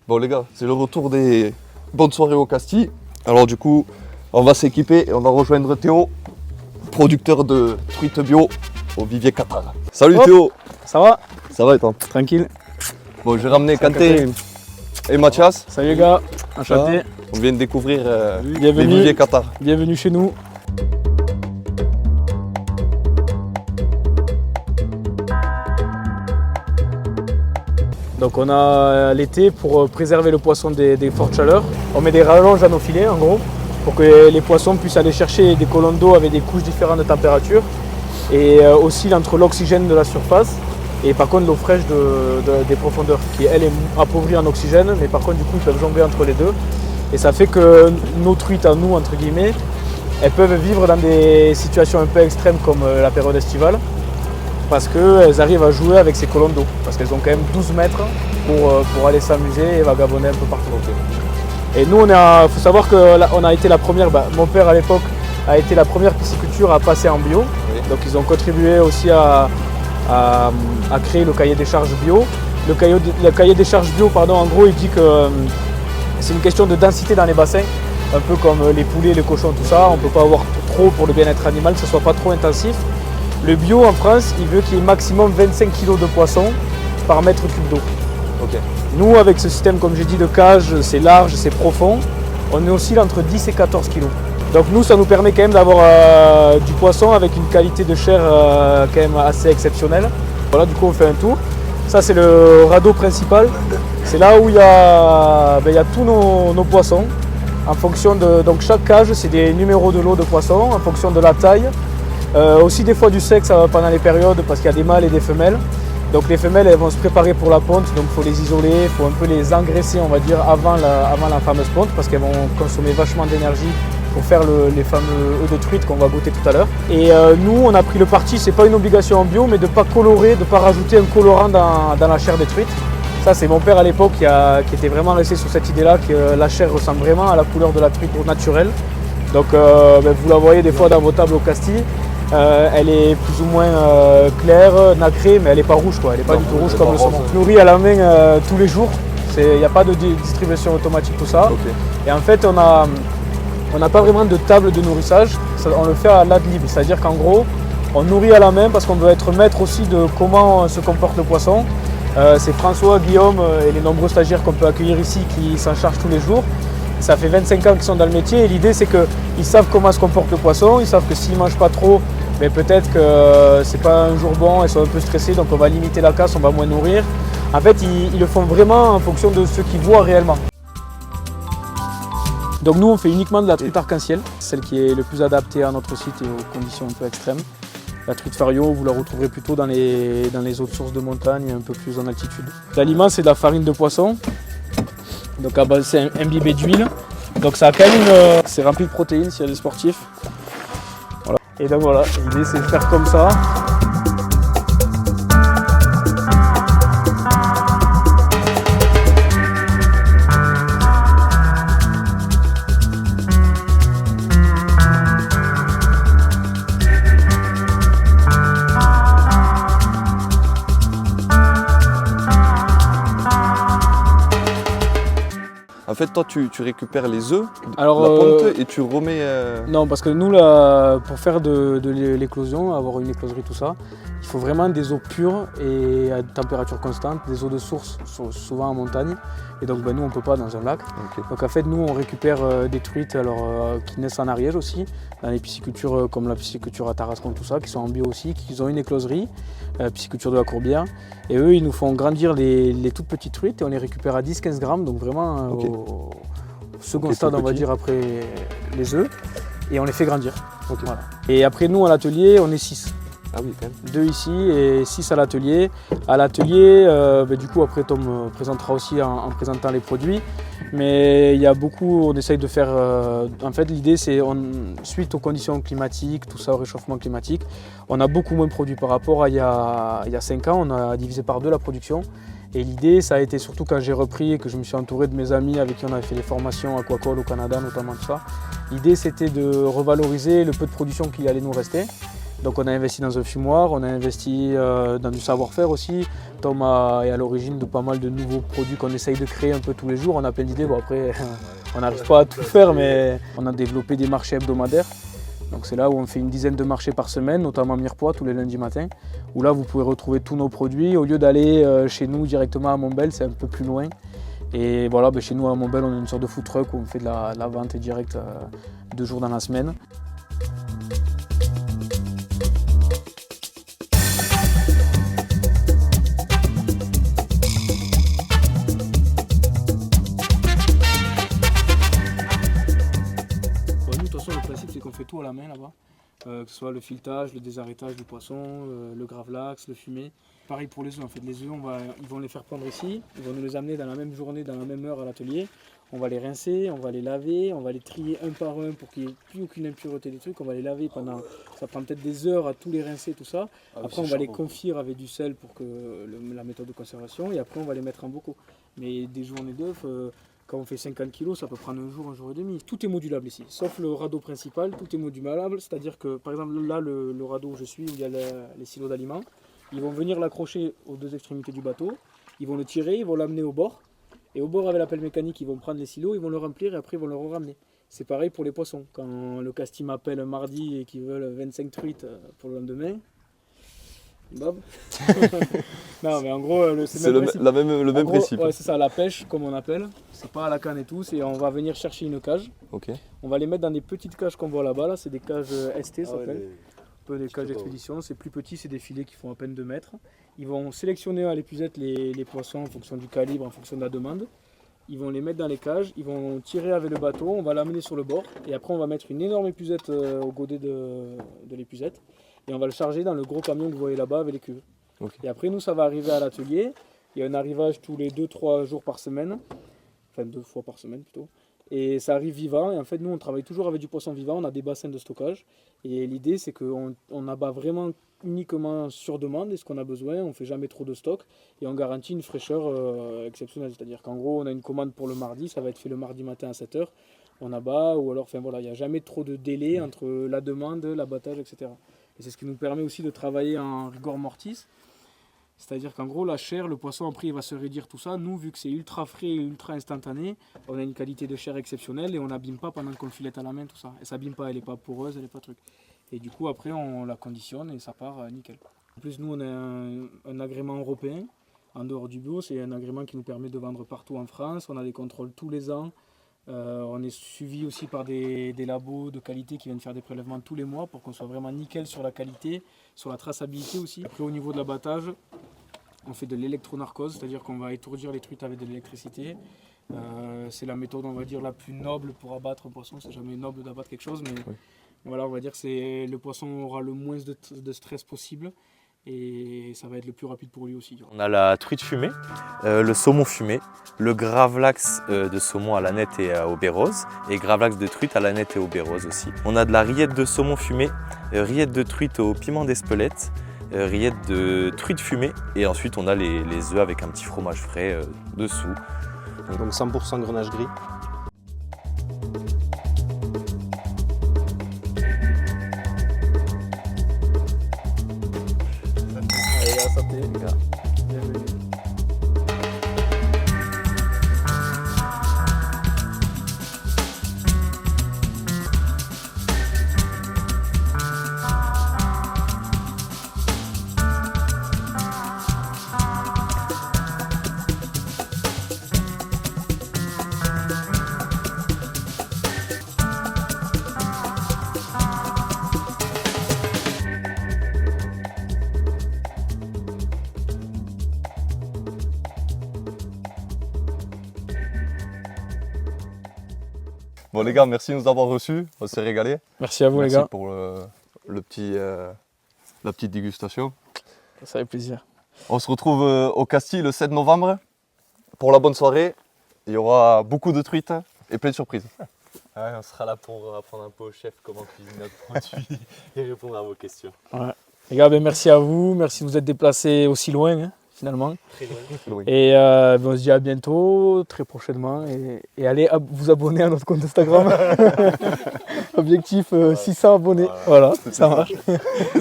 Bon les gars, c'est le retour des bonnes soirées au Castille. Alors du coup, on va s'équiper et on va rejoindre Théo, producteur de truites bio au Vivier Qatar. Salut Théo. Ça va? Ça va et toi? Tranquille. Bon, j'ai ramené Kanté et Mathias. Salut les gars, enchanté. On vient de découvrir les Bienvenue. Vivier Qatar. Bienvenue chez nous. Donc on a l'été pour préserver le poisson des fortes chaleurs. On met des rallonges à nos filets en gros pour que les poissons puissent aller chercher des colonnes d'eau avec des couches différentes de température et oscillent entre l'oxygène de la surface et par contre l'eau fraîche des profondeurs qui elle est appauvrie en oxygène, mais par contre du coup ils peuvent jongler entre les deux et ça fait que nos truites à nous entre guillemets, elles peuvent vivre dans des situations un peu extrêmes comme la période estivale parce qu'elles arrivent à jouer avec ces colonnes d'eau parce qu'elles ont quand même 12 mètres pour aller s'amuser et vagabonder un peu partout. Et nous, il faut savoir qu'on a été la première, mon père à l'époque a été la première pisciculture à passer en bio. Oui. Donc ils ont contribué aussi à créer le cahier des charges bio. Le cahier des charges bio, en gros, il dit que c'est une question de densité dans les bassins, un peu comme les poulets, les cochons, tout ça. On ne peut pas avoir trop pour le bien-être animal, que ce ne soit pas trop intensif. Le bio en France, il veut qu'il y ait maximum 25 kg de poissons par mètre cube d'eau. Okay. Nous, avec ce système, comme j'ai dit, de cage, c'est large, c'est profond, on est oscille entre 10 et 14 kg. Donc nous, ça nous permet quand même d'avoir du poisson avec une qualité de chair quand même assez exceptionnelle. Voilà, du coup, on fait un tour. Ça, c'est le radeau principal. C'est là où il y a tous nos poissons. En fonction de, donc chaque cage, c'est des numéros de lot de poissons en fonction de la taille. Aussi des fois du sexe pendant les périodes parce qu'il y a des mâles et des femelles. Donc les femelles elles vont se préparer pour la ponte, donc il faut les isoler, il faut un peu les engraisser on va dire avant la fameuse ponte parce qu'elles vont consommer vachement d'énergie pour faire les fameux œufs de truite qu'on va goûter tout à l'heure. Et nous on a pris le parti, c'est pas une obligation en bio, mais de ne pas colorer, de ne pas rajouter un colorant dans la chair des truites. Ça c'est mon père à l'époque qui était vraiment resté sur cette idée là, que la chair ressemble vraiment à la couleur de la truite naturelle. Donc vous la voyez des fois dans vos tables au Castille. Elle est plus ou moins claire, nacrée, mais elle n'est pas rouge, quoi. Elle n'est pas du tout rouge comme le saumon. On nourrit à la main tous les jours, il n'y a pas de distribution automatique, tout ça. Okay. Et en fait, on n'a pas vraiment de table de nourrissage, on le fait à l'ad lib, c'est-à-dire qu'en gros, on nourrit à la main parce qu'on veut être maître aussi de comment se comporte le poisson. C'est François, Guillaume et les nombreux stagiaires qu'on peut accueillir ici qui s'en chargent tous les jours. Ça fait 25 ans qu'ils sont dans le métier et l'idée c'est qu'ils savent comment se comporte le poisson, ils savent que s'ils ne mangent pas trop, mais peut-être que c'est pas un jour bon, ils sont un peu stressés, donc on va limiter la casse, on va moins nourrir. En fait, ils le font vraiment en fonction de ce qu'ils voient réellement. Donc nous, on fait uniquement de la truite arc-en-ciel, celle qui est le plus adaptée à notre site et aux conditions un peu extrêmes. La truite fario, vous la retrouverez plutôt dans les autres sources de montagne, un peu plus en altitude. L'aliment, c'est de la farine de poisson. Donc à base c'est imbibé d'huile, donc ça a quand même c'est rempli de protéines s'il y a des sportifs. Voilà. Et donc voilà, l'idée c'est de faire comme ça. En fait, toi, tu récupères les œufs de la ponte et tu remets... Non, parce que nous, pour faire de l'éclosion, avoir une écloserie, tout ça, il faut vraiment des eaux pures et à température constante, des eaux de source, souvent en montagne. Et donc, nous, on ne peut pas dans un lac. Okay. Donc, en fait, nous, on récupère des truites qui naissent en Ariège aussi, dans les piscicultures comme la pisciculture à Tarascon, tout ça, qui sont en bio aussi, qui ont une écloserie, pisciculture de la Courbière. Et eux, ils nous font grandir les toutes petites truites et on les récupère à 10-15 grammes, donc vraiment okay. au second stade, on va dire, après les œufs. Et on les fait grandir. Okay. Voilà. Et après, nous, à l'atelier, on est 6. Ah oui, quand même. 2 ici et 6 à l'atelier. À l'atelier, du coup, après Tom me présentera aussi en présentant les produits. Mais il y a beaucoup, on essaye de faire... en fait, l'idée, c'est, suite aux conditions climatiques, tout ça, au réchauffement climatique, on a beaucoup moins produit par rapport à il y a 5 ans. On a divisé par 2 la production. Et l'idée, ça a été surtout quand j'ai repris et que je me suis entouré de mes amis avec qui on avait fait des formations aquacole au Canada, notamment tout ça. L'idée, c'était de revaloriser le peu de production qui allait nous rester Donc on a investi dans un fumoir, on a investi dans du savoir-faire aussi. Tom est à l'origine de pas mal de nouveaux produits qu'on essaye de créer un peu tous les jours. On a plein d'idées, bon après on n'arrive pas à tout faire, mais on a développé des marchés hebdomadaires. Donc c'est là où on fait une dizaine de marchés par semaine, notamment à Mirepoix tous les lundis matins, où là vous pouvez retrouver tous nos produits. Au lieu d'aller chez nous directement à Montbel, c'est un peu plus loin. Et voilà, chez nous à Montbel, on a une sorte de food truck où on fait de la vente directe 2 jours dans la semaine. Le principe, c'est qu'on fait tout à la main là-bas, que ce soit le filetage, le désarrêtage du poisson, le gravlax, le fumé. Pareil pour les œufs, en fait, les œufs, ils vont les faire prendre ici, ils vont nous les amener dans la même journée, dans la même heure à l'atelier. On va les rincer, on va les laver, on va les trier un par un pour qu'il n'y ait plus aucune impureté des trucs. On va les laver pendant, ça prend peut-être des heures à tous les rincer, tout ça. Après, on va les confire avec du sel pour que la méthode de conservation, et après, on va les mettre en bocaux. Mais des journées d'œufs, quand on fait 50 kg, ça peut prendre un jour et demi. Tout est modulable ici, sauf le radeau principal, tout est modulable. C'est-à-dire que, par exemple, là, le radeau où je suis, où il y a les silos d'aliments, ils vont venir l'accrocher aux 2 extrémités du bateau, ils vont le tirer, ils vont l'amener au bord. Et au bord, avec la pelle mécanique, ils vont prendre les silos, ils vont le remplir et après, ils vont le ramener. C'est pareil pour les poissons. Quand le casting m'appelle un mardi et qu'ils veulent 25 truites pour le lendemain, Bob. Non, mais en gros, c'est le même principe. Ouais, c'est ça, la pêche, comme on appelle. C'est pas à la canne et tout, on va venir chercher une cage. Okay. On va les mettre dans des petites cages qu'on voit là-bas. Là, c'est des cages ST, ça s'appelle. Un peu des cages d'expédition. C'est plus petit, c'est des filets qui font à peine 2 mètres. Ils vont sélectionner à l'épuisette les poissons en fonction du calibre, en fonction de la demande. Ils vont les mettre dans les cages, ils vont tirer avec le bateau, on va l'amener sur le bord. Et après, on va mettre une énorme épuisette au godet de l'épuisette. Et on va le charger dans le gros camion que vous voyez là-bas avec les cuves. Okay. Et après, nous, ça va arriver à l'atelier. Il y a un arrivage tous les 2-3 jours par semaine. Enfin, 2 fois par semaine plutôt. Et ça arrive vivant. Et en fait, nous, on travaille toujours avec du poisson vivant. On a des bassins de stockage. Et l'idée, c'est qu'on abat vraiment uniquement sur demande. Et ce qu'on a besoin, on ne fait jamais trop de stock. Et on garantit une fraîcheur exceptionnelle. C'est-à-dire qu'en gros, on a une commande pour le mardi. Ça va être fait le mardi matin à 7 h. On abat. Ou alors, enfin voilà, il n'y a jamais trop de délai entre la demande, l'abattage, etc. Et c'est ce qui nous permet aussi de travailler en rigor mortis. C'est-à-dire qu'en gros, la chair, le poisson, après, il va se réduire tout ça. Nous, vu que c'est ultra frais et ultra instantané, on a une qualité de chair exceptionnelle et on n'abîme pas pendant qu'on le filette à la main, tout ça. Et ça n'abîme pas, elle n'est pas poreuse, elle n'est pas truc. Et du coup, après, on la conditionne et ça part nickel. En plus, nous, on a un agrément européen. En dehors du bio, c'est un agrément qui nous permet de vendre partout en France. On a des contrôles tous les ans. On est suivi aussi par des labos de qualité qui viennent faire des prélèvements tous les mois pour qu'on soit vraiment nickel sur la qualité, sur la traçabilité aussi. Après, au niveau de l'abattage, on fait de l'électronarcose, c'est-à-dire qu'on va étourdir les truites avec de l'électricité. C'est la méthode, on va dire, la plus noble pour abattre un poisson. C'est jamais noble d'abattre quelque chose, mais oui. Voilà, on va dire que le poisson aura le moins de stress possible. Et ça va être le plus rapide pour lui aussi. On a la truite fumée, le saumon fumé, le gravlax de saumon à l'aneth et au baie rose, et gravlax de truite à l'aneth et au baie rose aussi. On a de la rillette de saumon fumé, rillette de truite au piment d'Espelette, rillette de truite fumée, et ensuite on a les œufs avec un petit fromage frais dessous. Donc 100% grenache gris. Santé, les gars. Bienvenue. Bon les gars, merci de nous avoir reçus, on s'est régalé. Merci à vous les gars. Merci pour la petite dégustation. Ça fait plaisir. On se retrouve au Castille le 7 novembre pour la bonne soirée. Il y aura beaucoup de truites et plein de surprises. Ouais, on sera là pour apprendre un peu au chef comment cuisiner notre produit et répondre à vos questions. Ouais. Les gars, merci à vous, merci de vous être déplacés aussi loin. Hein. finalement. loin. Et on se dit à bientôt, très prochainement. Et allez vous abonner à notre compte Instagram. Objectif 600 abonnés. Voilà, ça marche.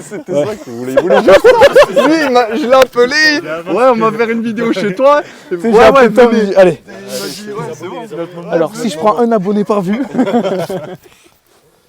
C'était ça que vous voulez. Juste... Lui, je l'ai appelé. Ouais, on va faire une vidéo chez toi. J'ai appelé Tom, il dit, allez. C'est bon. Alors si je prends un abonné par vue.